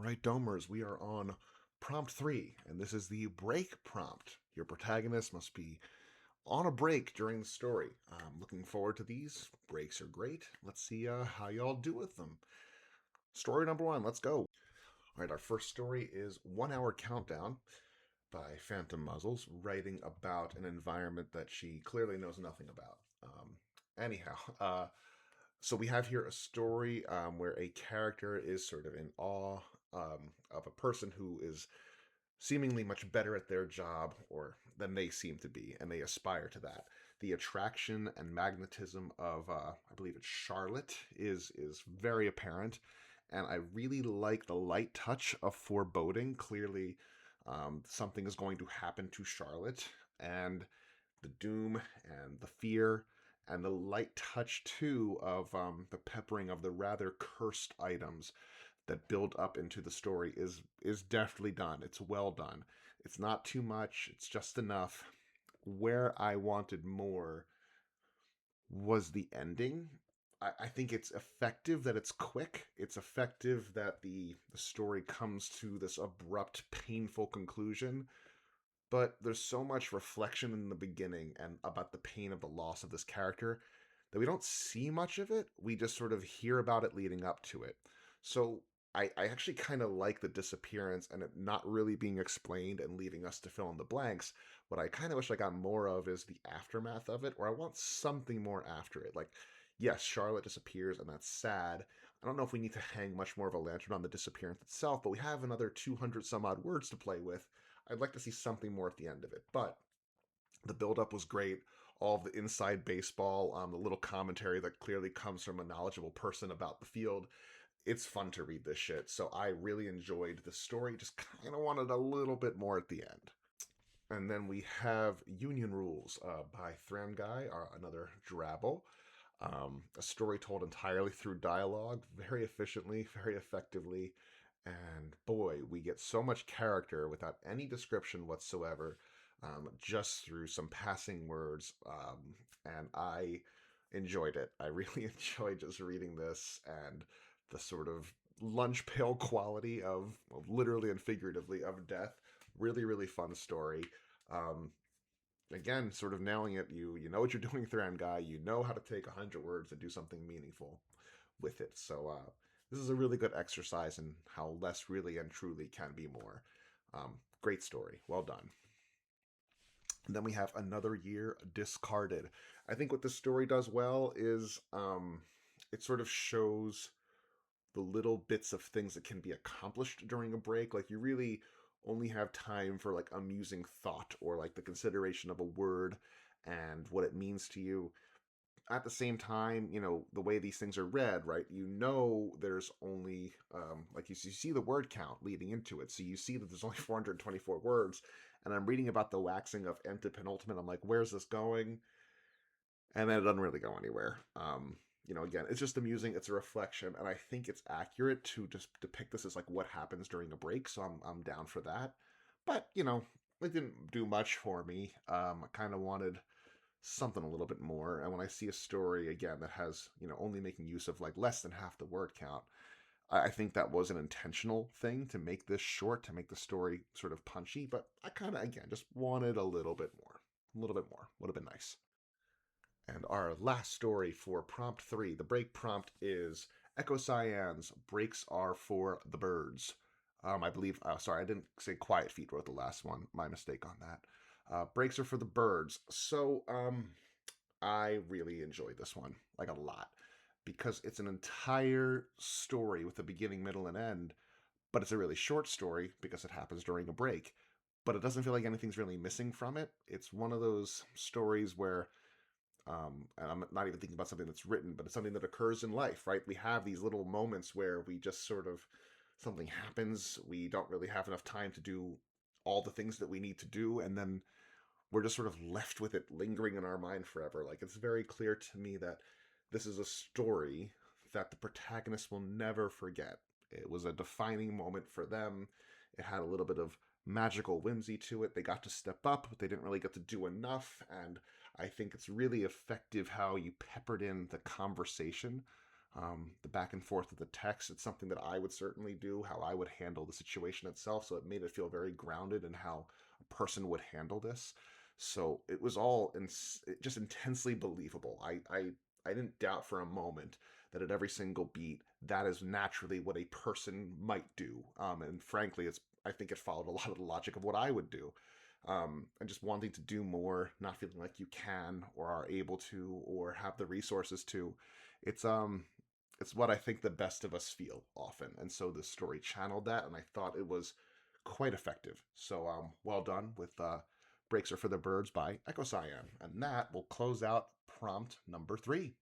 Right, Domers, we are on prompt three, and this is the break prompt. Your protagonist must be on a break during the story. I'm looking forward to these. Breaks are great. Let's see how y'all do with them. Story number one, let's go. All right, our first story is 1 Hour Countdown by Phantom Muzzles, writing about an environment that she clearly knows nothing about. Anyhow, so we have here a story where a character is sort of in awe of a person who is seemingly much better at their job or than they seem to be, and they aspire to that. The attraction and magnetism of I believe it's Charlotte is very apparent, and I really like the light touch of foreboding. Clearly, something is going to happen to Charlotte, and the doom and the fear and the light touch too of the peppering of the rather cursed items that build up into the story is deftly done. It's well done. It's not too much. It's just enough. Where I wanted more was the ending. I think it's effective that it's quick. It's effective that the story comes to this abrupt, painful conclusion. But there's so much reflection in the beginning and about the pain of the loss of this character that we don't see much of it. We just sort of hear about it leading up to it. So I actually kind of like the disappearance and it not really being explained and leaving us to fill in the blanks. What I kind of wish I got more of is the aftermath of it, or I want something more after it. Like, yes, Charlotte disappears and that's sad. I don't know if we need to hang much more of a lantern on the disappearance itself, but we have another 200 some odd words to play with. I'd like to see something more at the end of it. But the build-up was great. All of the inside baseball, the little commentary that clearly comes from a knowledgeable person about the field. It's fun to read this shit. So I really enjoyed the story. Just kind of wanted a little bit more at the end. And then we have Union Rules by Thranguy, another Drabble. A story told entirely through dialogue, very efficiently, very effectively. And boy, we get so much character without any description whatsoever, just through some passing words. And I enjoyed it. I really enjoyed just reading this and the sort of lunch pail quality of well, literally and figuratively of death. Really, really fun story. Um, Again, sort of nailing it. You know what you're doing, Thranguy. You know how to take 100 words and do something meaningful with it. So this is a really good exercise in how less really and truly can be more. Great story. Well done. And then we have Another Year Discarded. I think what this story does well is it sort of shows the little bits of things that can be accomplished during a break. Like you really only have time for like amusing thought or like the consideration of a word and what it means to you. At the same time, you know, the way these things are read, right? You know, there's only, like you see the word count leading into it. So you see that there's only 424 words. And I'm reading about the waxing of antepenultimate. I'm like, where's this going? And then it doesn't really go anywhere. You know, again, it's just amusing. It's a reflection, and I think it's accurate to just depict this as like what happens during a break. So I'm down for that. But you know, it didn't do much for me. I kind of wanted something a little bit more. And when I see a story again that has only making use of like less than half the word count, I think that was an intentional thing to make this short, to make the story sort of punchy. But I kind of again just wanted a little bit more, a little bit more. Would have been nice. And our last story for prompt three, the break prompt is Echo Cyan's Breaks Are for the Birds. I believe, sorry, I didn't say Quiet Feet wrote the last one. My mistake on that. Breaks Are for the Birds. So, I really enjoyed this one, like a lot, because it's an entire story with a beginning, middle, and end, but it's a really short story because it happens during a break. But it doesn't feel like anything's really missing from it. It's one of those stories where and I'm not even thinking about something that's written, but it's something that occurs in life, right? We have these little moments where we just sort of, something happens, we don't really have enough time to do all the things that we need to do, and then we're just sort of left with it lingering in our mind forever. Like, it's very clear to me that this is a story that the protagonist will never forget. It was a defining moment for them. It had a little bit of magical whimsy to it. They got to step up, but they didn't really get to do enough. And I think it's really effective how you peppered in the conversation The back and forth of the text, it's something that I would certainly do, how I would handle the situation itself. So it made it feel very grounded in how a person would handle this. So it was all just intensely believable. I didn't doubt for a moment that at every single beat, that is naturally what a person might do. And frankly, I think it followed a lot of the logic of what I would do. And just wanting to do more, not feeling like you can or are able to or have the resources to. It's um it's what I think the best of us feel often. And so the story channeled that, and I thought it was quite effective. So well done with Breaks Are for the Birds by Echo Cyan. And that will close out prompt number 3.